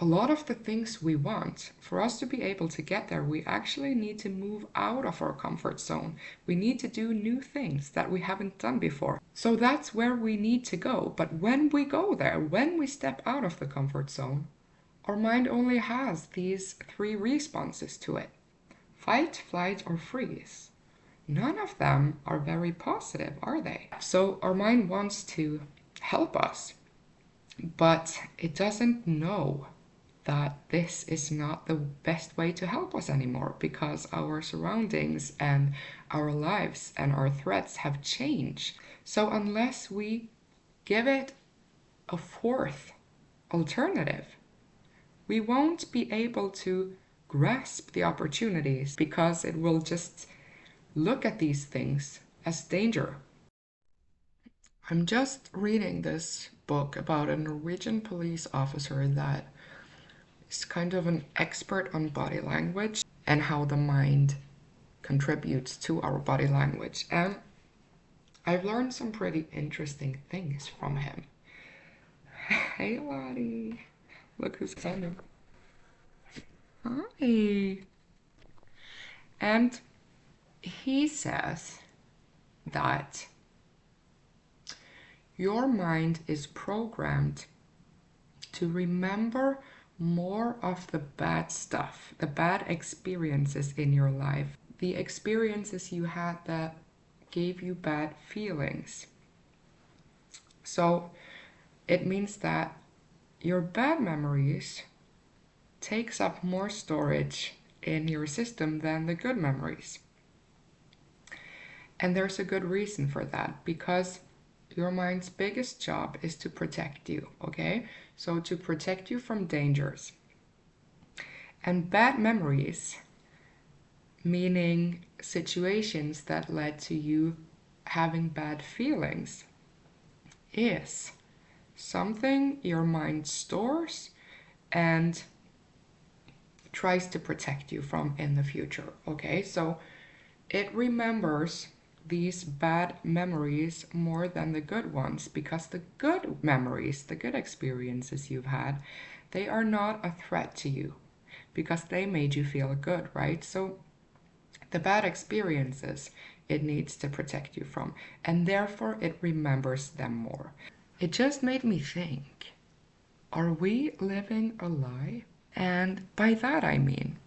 a lot of the things we want, for us to be able to get there, we actually need to move out of our comfort zone. We need to do new things that we haven't done before. So that's where we need to go. But when we go there, when we step out of the comfort zone, our mind only has these three responses to it: fight, flight, or freeze. None of them are very positive, are they? So our mind wants to help us, but it doesn't know that this is not the best way to help us anymore, because our surroundings and our lives and our threats have changed. So unless we give it a fourth alternative, we won't be able to grasp the opportunities, because it will just look at these things as danger. I'm just reading this book about a Norwegian police officer that is kind of an expert on body language and how the mind contributes to our body language. And I've learned some pretty interesting things from him. Hey, Lottie. Look who's coming. Hi. And he says that your mind is programmed to remember more of the bad stuff, the bad experiences in your life, the experiences you had that gave you bad feelings. So it means that your bad memories takes up more storage in your system than the good memories. And there's a good reason for that, because your mind's biggest job is to protect you, okay? So to protect you from dangers. And bad memories, meaning situations that led to you having bad feelings, is something your mind stores and tries to protect you from in the future, okay? So it remembers these bad memories more than the good ones, because the good memories, the good experiences you've had, they are not a threat to you because they made you feel good, right? So the bad experiences it needs to protect you from, and therefore it remembers them more. It just made me think, are we living a lie? And by that I mean,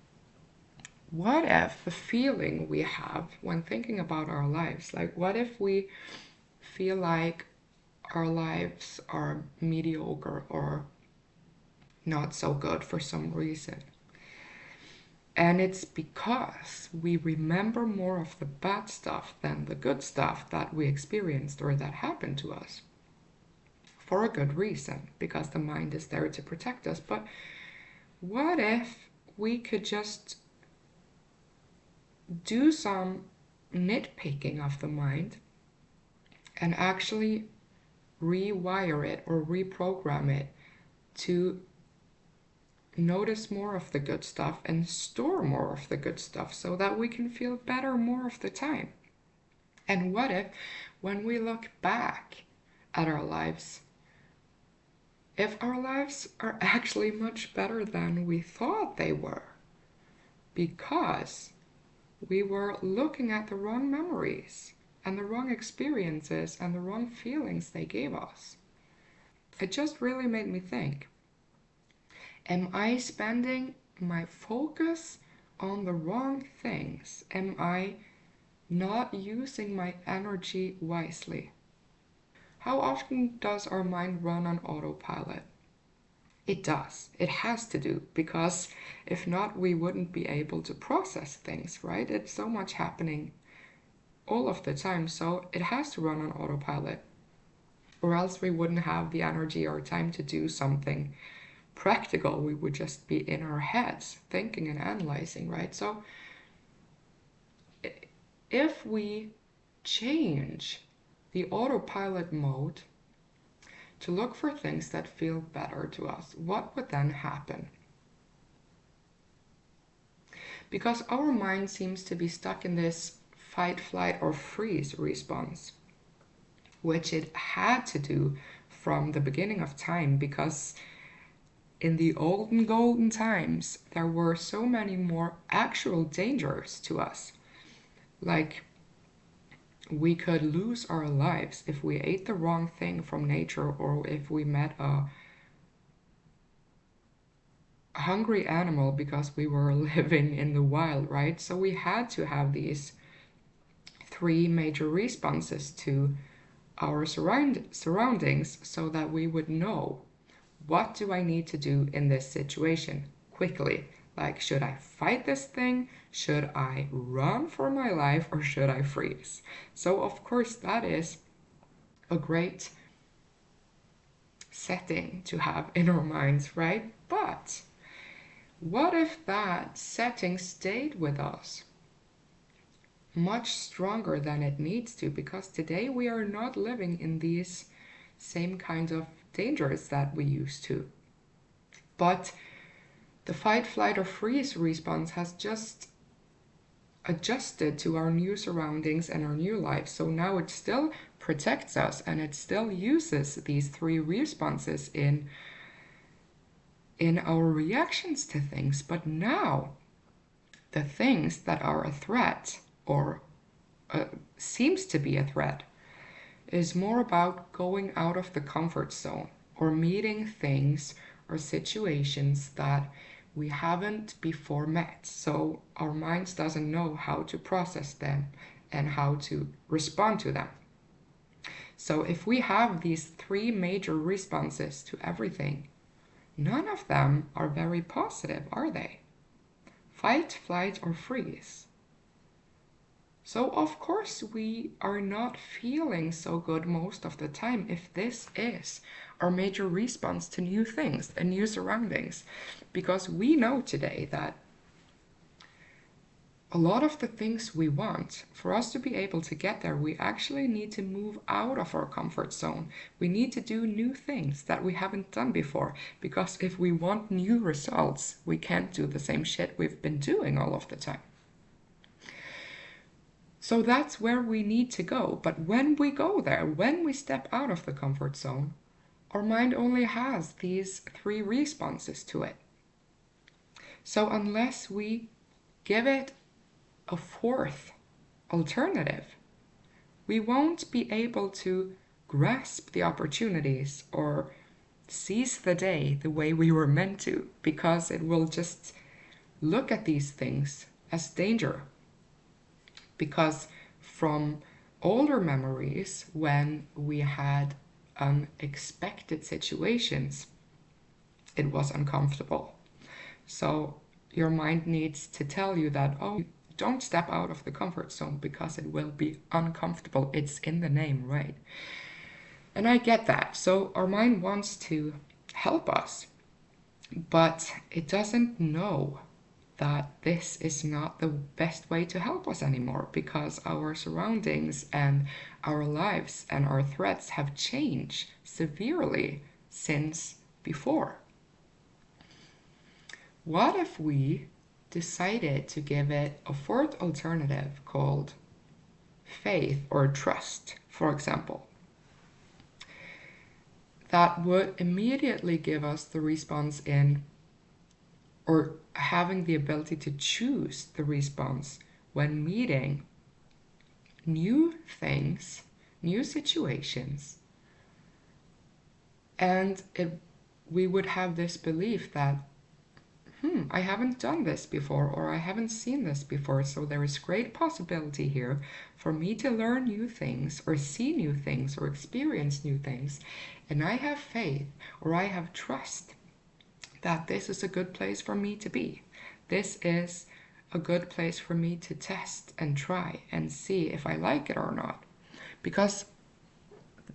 what if the feeling we have when thinking about our lives, like what if we feel like our lives are mediocre or not so good for some reason? And it's because we remember more of the bad stuff than the good stuff that we experienced or that happened to us. For a good reason, because the mind is there to protect us. But what if we could just do some nitpicking of the mind and actually rewire it or reprogram it to notice more of the good stuff and store more of the good stuff, so that we can feel better more of the time? And what if, when we look back at our lives, if our lives are actually much better than we thought they were, because we were looking at the wrong memories and the wrong experiences and the wrong feelings they gave us? It just really made me think, am I spending my focus on the wrong things? Am I not using my energy wisely? How often does our mind run on autopilot? It does. It has to do, because if not, we wouldn't be able to process things, right? It's so much happening all of the time, so it has to run on autopilot, or else we wouldn't have the energy or time to do something practical. We would just be in our heads thinking and analyzing, right? So if we change the autopilot mode to look for things that feel better to us, what would then happen? Because our mind seems to be stuck in this fight, flight, or freeze response, which it had to do from the beginning of time, because in the olden golden times, there were so many more actual dangers to us. Like, we could lose our lives if we ate the wrong thing from nature, or if we met a hungry animal because we were living in the wild, right? So we had to have these three major responses to our surroundings so that we would know, what do I need to do in this situation quickly? Like, should I fight this thing? Should I run for my life, or should I freeze? So of course that is a great setting to have in our minds, right? But what if that setting stayed with us much stronger than it needs to? Because today we are not living in these same kinds of dangers that we used to. But the fight, flight, or freeze response has just adjusted to our new surroundings and our new life. So now it still protects us, and it still uses these three responses in our reactions to things. But now the things that are a threat, or seems to be a threat, is more about going out of the comfort zone, or meeting things or situations that we haven't before met. So our minds doesn't know how to process them and how to respond to them. So if we have these three major responses to everything, none of them are very positive, are they? Fight, flight, or freeze. So of course we are not feeling so good most of the time if this is our major response to new things and new surroundings. Because we know today that a lot of the things we want, for us to be able to get there, we actually need to move out of our comfort zone. We need to do new things that we haven't done before. Because if we want new results, we can't do the same shit we've been doing all of the time. So that's where we need to go. But when we go there, when we step out of the comfort zone, our mind only has these three responses to it. So unless we give it a fourth alternative, we won't be able to grasp the opportunities or seize the day the way we were meant to, because it will just look at these things as danger. Because from older memories, when we had unexpected situations, it was uncomfortable. So your mind needs to tell you that, oh, don't step out of the comfort zone because it will be uncomfortable. It's in the name, right? And I get that. So our mind wants to help us, but it doesn't know that this is not the best way to help us anymore, because our surroundings and our lives and our threats have changed severely since before. What if we decided to give it a fourth alternative called faith or trust, for example, that would immediately give us the response in, or having the ability to choose the response when meeting new things, new situations. And we would have this belief that, I haven't done this before, or I haven't seen this before, so there is great possibility here for me to learn new things, or see new things, or experience new things. And I have faith, or I have trust that this is a good place for me to be. This is a good place for me to test and try and see if I like it or not. Because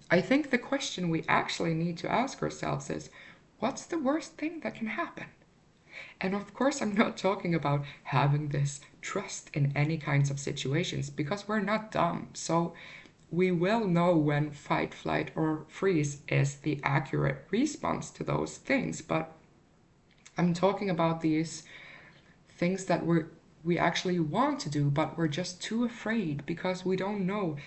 I think the question we actually need to ask ourselves is, what's the worst thing that can happen? And of course, I'm not talking about having this trust in any kinds of situations, because we're not dumb. So we will know when fight, flight, or freeze is the accurate response to those things. But I'm talking about these things that we actually want to do, but we're just too afraid because we don't know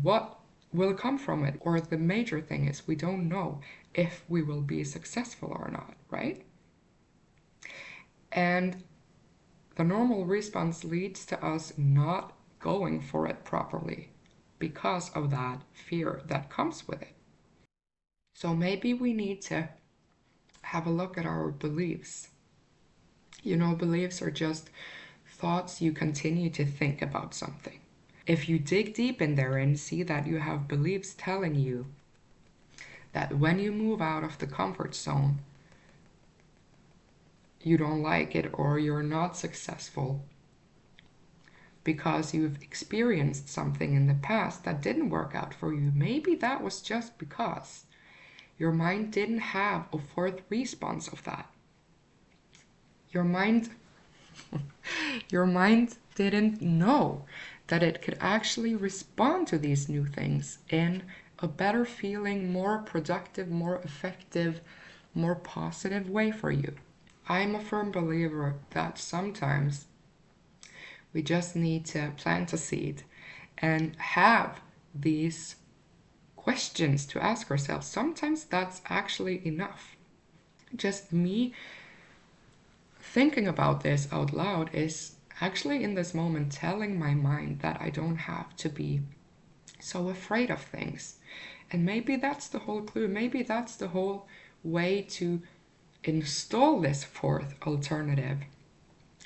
what will come from it. Or the major thing is, we don't know if we will be successful or not, right? And the normal response leads to us not going for it properly because of that fear that comes with it. So maybe we need to have a look at our beliefs. You know, beliefs are just thoughts you continue to think about something. If you dig deep in there and see that you have beliefs telling you that when you move out of the comfort zone, you don't like it or you're not successful because you've experienced something in the past that didn't work out for you, maybe that was just because your mind didn't have a fourth response of that. Your mind your mind didn't know that it could actually respond to these new things in a better feeling, more productive, more effective, more positive way for you. I'm a firm believer that sometimes we just need to plant a seed and have these questions to ask ourselves. Sometimes that's actually enough. Just me thinking about this out loud is actually in this moment telling my mind that I don't have to be so afraid of things. And maybe that's the whole clue. Maybe that's the whole way to install this fourth alternative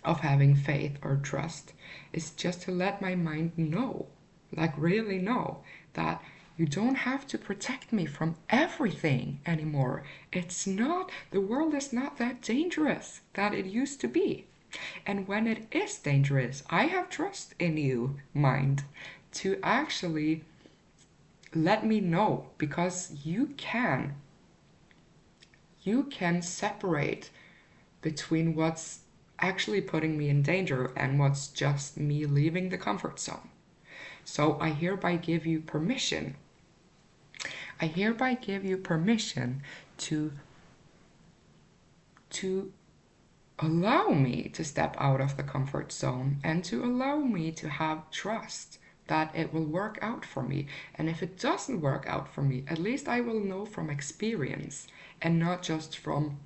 of having faith or trust, is just to let my mind know, like really know, that you don't have to protect me from everything anymore. It's not, the world is not that dangerous that it used to be. And when it is dangerous, I have trust in you, mind, to actually let me know, because you can separate between what's actually putting me in danger and what's just me leaving the comfort zone. So I hereby give you permission. I hereby give you permission to allow me to step out of the comfort zone and to allow me to have trust that it will work out for me. And if it doesn't work out for me, at least I will know from experience and not just from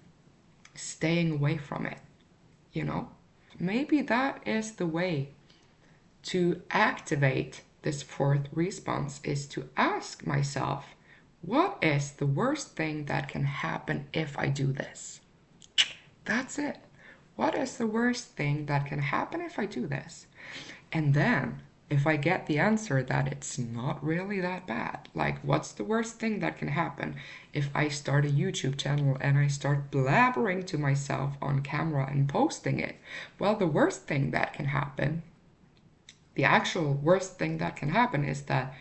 staying away from it, you know? Maybe that is the way to activate this fourth response, is to ask myself, what is the worst thing that can happen if I do this? That's it. What is the worst thing that can happen if I do this? And then, if I get the answer that it's not really that bad, like what's the worst thing that can happen if I start a YouTube channel and I start blabbering to myself on camera and posting it? Well, the worst thing that can happen, the actual worst thing that can happen, is that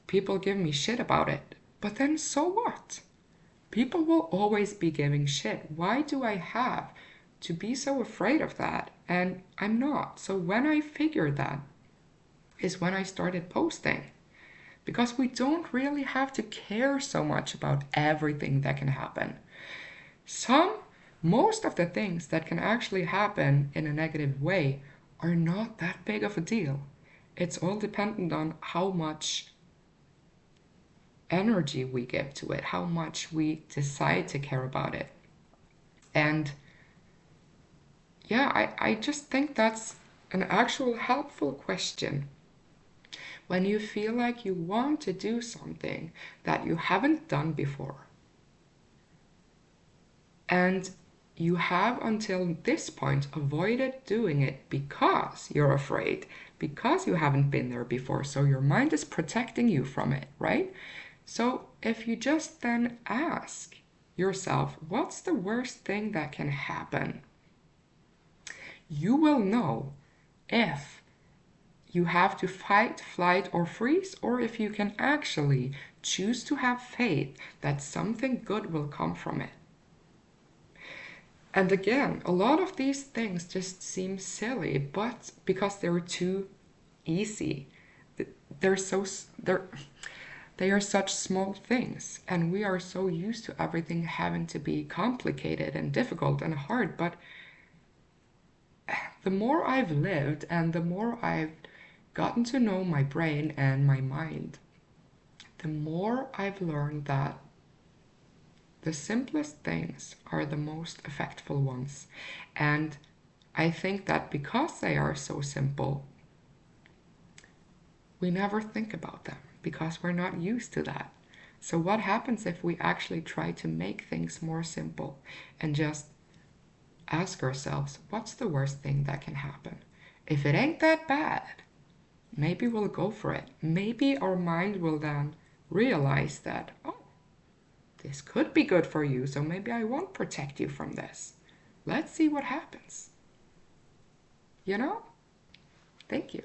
people give me shit about it. But then so what? People will always be giving shit. Why do I have to be so afraid of that? And I'm not. So when I figured that is when I started posting. Because we don't really have to care so much about everything that can happen. Most of the things that can actually happen in a negative way are not that big of a deal. It's all dependent on how much energy we give to it, how much we decide to care about it. And yeah, I just think that's an actual helpful question. When you feel like you want to do something that you haven't done before, and you have until this point avoided doing it because you're afraid, because you haven't been there before, so your mind is protecting you from it, right? So if you just then ask yourself, what's the worst thing that can happen? You will know if you have to fight, flight, or freeze, or if you can actually choose to have faith that something good will come from it. And again, a lot of these things just seem silly, but because they're too easy, they're so they are such small things, and we are so used to everything having to be complicated and difficult and hard. But the more I've lived and the more I've gotten to know my brain and my mind, the more I've learned that The simplest things are the most effectful ones. And I think that because they are so simple, we never think about them because we're not used to that. So, what happens if we actually try to make things more simple and just ask ourselves, what's the worst thing that can happen? If it ain't that bad, maybe we'll go for it. Maybe our mind will then realize that, oh, this could be good for you, so maybe I won't protect you from this. Let's see what happens. You know? Thank you.